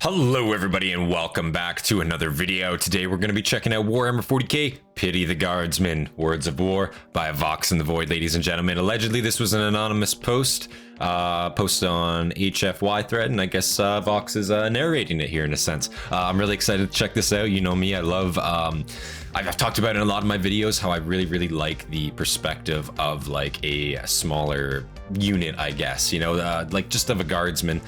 Hello everybody and welcome back to another video. Today we're going to be checking out Warhammer 40k, Pity the Guardsman, Words of War by Vox in the Void, ladies and gentlemen. Allegedly this was an anonymous post, posted on HFY thread, and I guess Vox is narrating it here in a sense. I'm really excited to check this out. You know me, I love, I've talked about it in a lot of my videos, how I really like the perspective of like a smaller unit, I guess, you know, like just of a guardsman,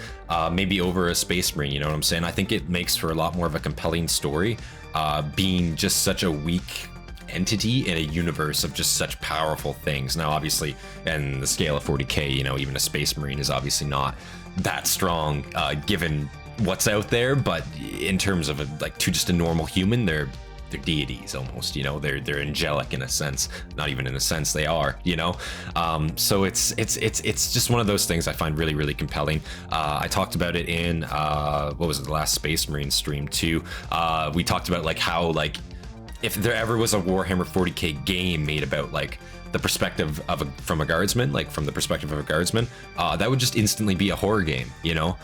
maybe over a space marine, you know what I'm saying? I think it makes for a lot more of a compelling story, being just such a weak entity in a universe of just such powerful things. Now obviously in the scale of 40k, you know, even a space marine is obviously not that strong given what's out there, but in terms of just a normal human, they're deities almost, you know, they're angelic in a sense, not even in a sense, they are, you know. So it's just one of those things I find really compelling. I talked about it in what was it, the last Space Marine stream too. We talked about like how, like, if there ever was a Warhammer 40k game made about like the perspective of from a guardsman, like from the perspective of a guardsman, that would just instantly be a horror game, you know.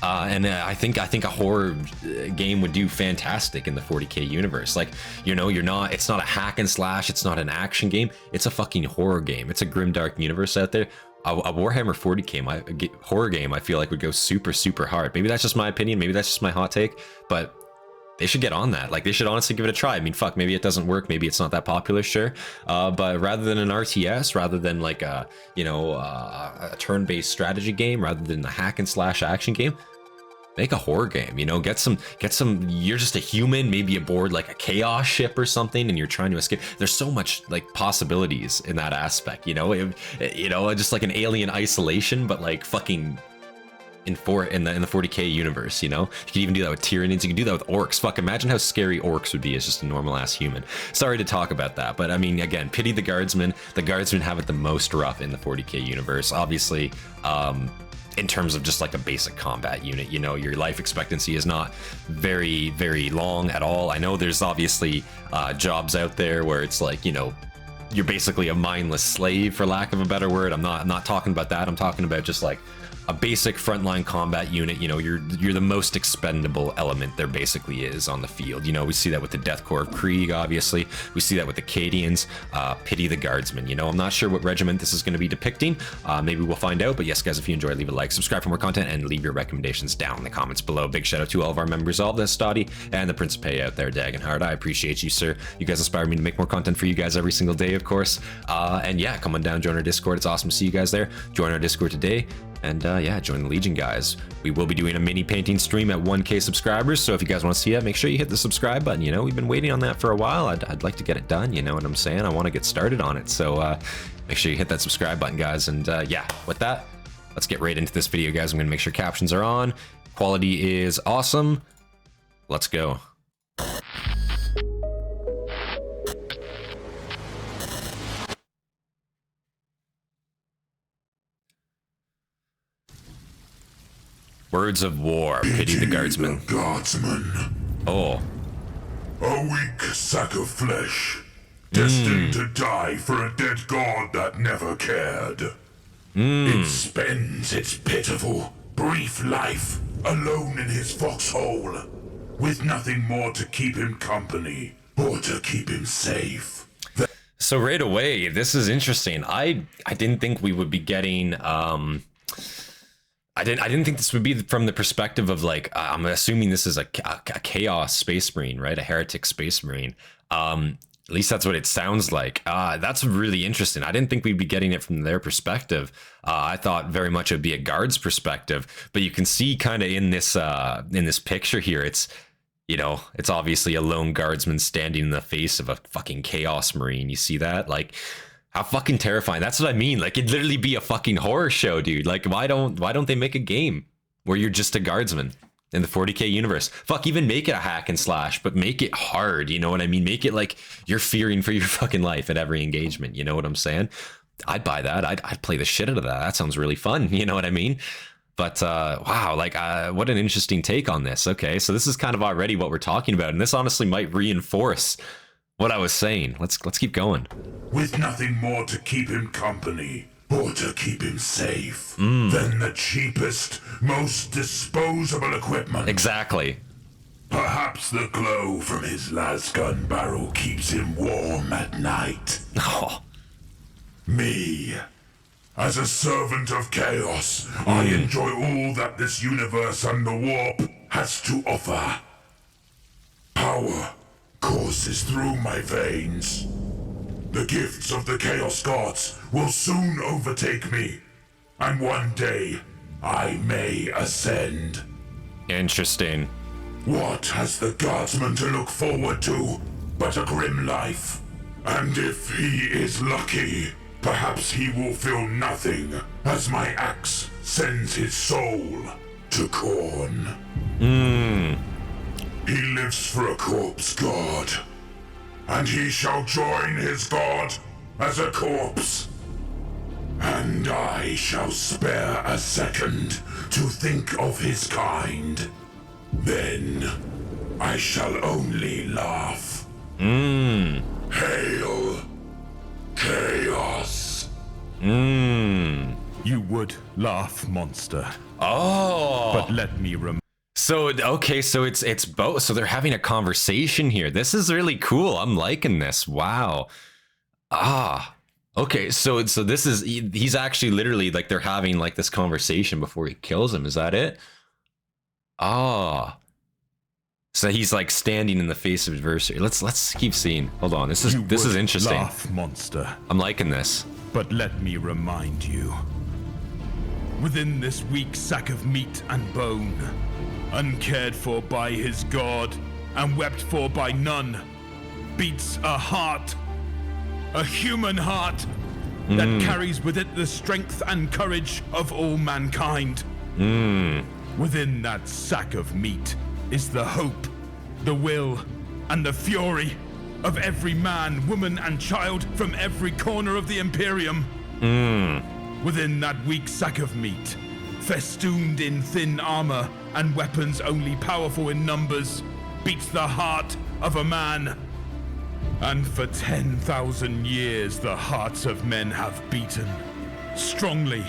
And I think a horror game would do fantastic in the 40k universe. Like, you know, it's not a hack and slash, it's not an action game, it's a fucking horror game. It's a grimdark universe out there. A Warhammer 40k horror game, I feel like would go super hard. Maybe that's just my opinion, maybe that's just my hot take, but they should get on that. Like, they should honestly give it a try. I mean, fuck, maybe it doesn't work, maybe it's not that popular, sure, but rather than an RTS, rather than like a, you know, a turn-based strategy game, rather than a hack and slash action game, make a horror game, you know, get some, you're just a human, maybe aboard like a chaos ship or something, and you're trying to escape. There's so much like possibilities in that aspect, you know, you know, just like an alien isolation, but like fucking in the 40k universe, you know. You can even do that with Tyranids, you can do that with orcs. Fuck, imagine how scary orcs would be as just a normal ass human. Sorry to talk about that, but I mean, again, pity the guardsmen. The guardsmen have it the most rough in the 40k universe, obviously. In terms of just like a basic combat unit, you know, your life expectancy is not very long at all. I know there's obviously jobs out there where it's like, you know, you're basically a mindless slave, for lack of a better word. I'm not talking about that. I'm talking about just like a basic frontline combat unit. You know, you're the most expendable element there basically is on the field. You know, we see that with the Death Corps of Krieg, obviously. We see that with the Cadians. Pity the Guardsmen. You know, I'm not sure what regiment this is going to be depicting. Maybe we'll find out. But yes, guys, if you enjoy, leave a like, subscribe for more content, and leave your recommendations down in the comments below. Big shout out to all of our members, all the Hastati and the Principe out there, Dagenhart. I appreciate you, sir. You guys inspire me to make more content for you guys every single day, of course. And yeah, come on down, join our Discord. It's awesome to see you guys there. Join our Discord today. And yeah, join the Legion, guys. We will be doing a mini painting stream at 1k subscribers, so if you guys want to see that, make sure you hit the subscribe button. You know, we've been waiting on that for a while. I'd like to get it done, you know what I'm saying? I want to get started on it, so make sure you hit that subscribe button, guys. And yeah, with that, let's get right into this video, guys. I'm going to make sure captions are on. Quality is awesome. Let's go. Words of War, Pity the Guardsman. Oh. A weak sack of flesh, destined to die for a dead god that never cared. It spends its pitiful, brief life alone in his foxhole, with nothing more to keep him company or to keep him safe. So right away, this is interesting. I didn't think we would be getting I didn't think this would be from the perspective of like, I'm assuming this is a chaos space marine, right? A heretic space marine. At least that's what it sounds like. That's really interesting. I didn't think we'd be getting it from their perspective. I thought very much it would be a guard's perspective, but you can see kind of in this picture here, it's, you know, it's obviously a lone guardsman standing in the face of a fucking chaos marine. You see that? Like, how fucking terrifying. That's what I mean. Like, it'd literally be a fucking horror show, dude. Like, why don't they make a game where you're just a guardsman in the 40k universe? Fuck, even make it a hack and slash, but make it hard, you know what I mean? Make it like you're fearing for your fucking life at every engagement, you know what I'm saying? I'd buy that. I'd play the shit out of that. That sounds really fun, you know what I mean? But wow, like what an interesting take on this. Okay, so this is kind of already what we're talking about, and this honestly might reinforce what I was saying. Let's keep going. With nothing more to keep him company or to keep him safe than the cheapest, most disposable equipment. Exactly. Perhaps the glow from his lasgun barrel keeps him warm at night. Oh. Me, as a servant of chaos, I enjoy all that this universe and the warp has to offer. Power courses through my veins. The gifts of the Chaos Gods will soon overtake me, and one day I may ascend. Interesting. What has the Guardsman to look forward to but a grim life? And if he is lucky, perhaps he will feel nothing as my axe sends his soul to Khorne. He lives for a corpse god, and he shall join his god as a corpse. And I shall spare a second to think of his kind. Then I shall only laugh. Hail, chaos. You would laugh, monster. Oh. But let me So, okay, so it's both. So they're having a conversation here. This is really cool. I'm liking this. Wow. Okay, so this is, he's actually literally, like, they're having, like, this conversation before he kills him. Is that it? So he's, like, standing in the face of adversity. Let's keep seeing. Hold on. This is interesting. Laugh, monster. I'm liking this. But let me remind you. Within this weak sack of meat and bone, uncared for by his god and wept for by none, beats a heart, a human heart, that carries with it the strength and courage of all mankind. Within that sack of meat is the hope, the will, and the fury of every man, woman, and child from every corner of the Imperium. Within that weak sack of meat, festooned in thin armor and weapons only powerful in numbers, beats the heart of a man. And for 10,000 years the hearts of men have beaten, strongly,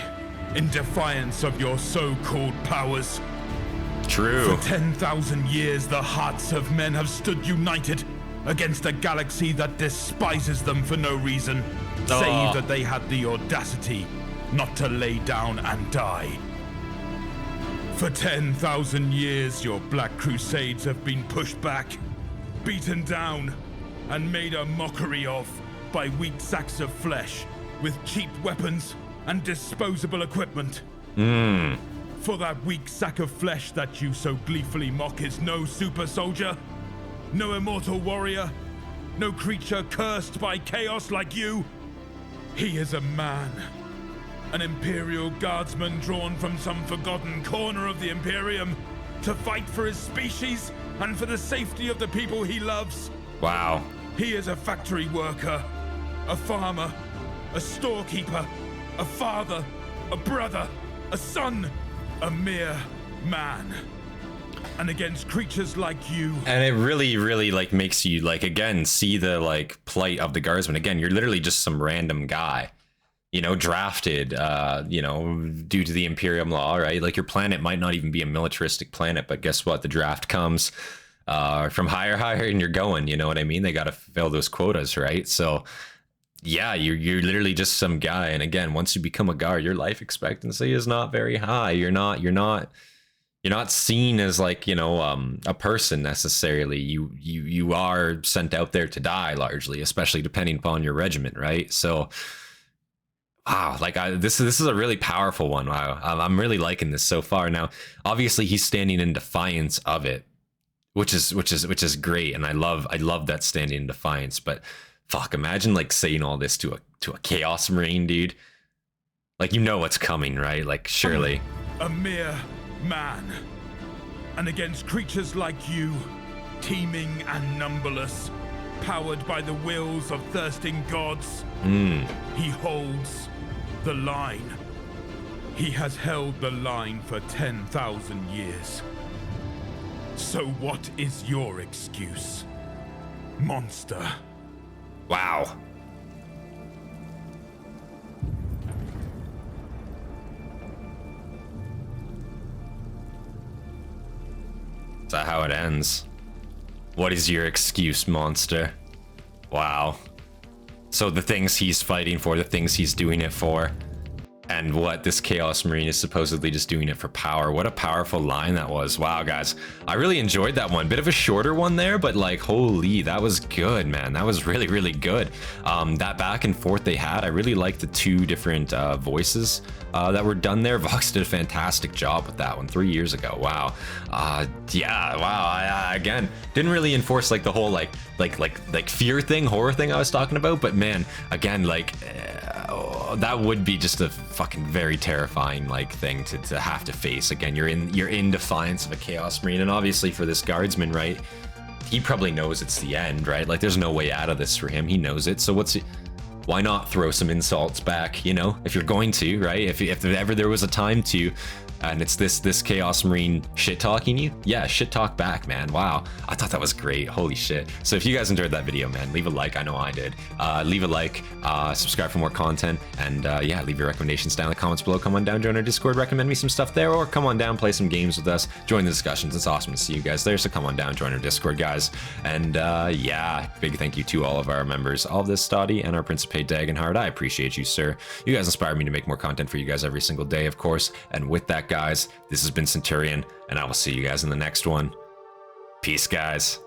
in defiance of your so-called powers. True. For 10,000 years the hearts of men have stood united against a galaxy that despises them for no reason, save that they had the audacity not to lay down and die. For 10,000 years your black crusades have been pushed back, beaten down, and made a mockery of by weak sacks of flesh with cheap weapons and disposable equipment. For that weak sack of flesh that you so gleefully mock is no super soldier, no immortal warrior, no creature cursed by chaos like you. He is a man, an Imperial Guardsman drawn from some forgotten corner of the Imperium to fight for his species and for the safety of the people he loves. Wow. He is a factory worker, a farmer, a storekeeper, a father, a brother, a son, a mere man. And against creatures like you. And it really, really, like, makes you, like, again, see the, like, plight of the Guardsman. Again, you're literally just some random guy, you know, drafted, you know, due to the Imperium law, right? Like, your planet might not even be a militaristic planet, but guess what? The draft comes from higher, and you're going, you know what I mean? They got to fill those quotas, right? So, yeah, you're literally just some guy. And again, once you become a guard, your life expectancy is not very high. You're not seen as, like, you know, a person necessarily. You are sent out there to die largely, especially depending upon your regiment, right? So, wow, like, this is a really powerful one. Wow, I'm really liking this so far. Now, obviously, he's standing in defiance of it, which is great, and I love that standing in defiance. But fuck, imagine, like, saying all this to a Chaos Marine, dude. Like, you know what's coming, right? Like, surely. A mere man, and against creatures like you, teeming and numberless, powered by the wills of thirsting gods, he holds the line. He has held the line for 10,000 years. So what is your excuse, monster? Wow. that how it ends? What is your excuse, monster? Wow. So the things he's fighting for, the things he's doing it for, and what this Chaos Marine is supposedly just doing it for power. What a powerful line that was. Wow, guys. I really enjoyed that one. Bit of a shorter one there, but like, holy, that was good, man. That was really, really good. That back and forth they had, I really liked the two different voices that were done there. Vox did a fantastic job with that one 3 years ago. Wow. Yeah, wow. I again, didn't really enforce like the whole like fear thing, horror thing I was talking about, but man, again, like, that would be just a fucking very terrifying like thing to have to face. Again, you're in defiance of a Chaos Marine, and obviously for this Guardsman, right, he probably knows it's the end, right? Like there's no way out of this for him. He knows it. So why not throw some insults back, you know, if you're going to, right? If ever there was a time to, and it's this Chaos Marine shit talking you, yeah, shit talk back, man. Wow, I thought that was great. Holy shit. So if you guys enjoyed that video, man, leave a like. I know I did. Leave a like, subscribe for more content, and yeah, leave your recommendations down in the comments below. Come on down, join our Discord, recommend me some stuff there, or come on down, play some games with us, join the discussions. It's awesome to see you guys there, so come on down, join our Discord, guys. And yeah, big thank you to all of our members of this Hastati and our Principe Dagenhart. I appreciate you, sir. You guys inspire me to make more content for you guys every single day, of course. And with that, guys, this has been Centurion, and I will see you guys in the next one. Peace, guys.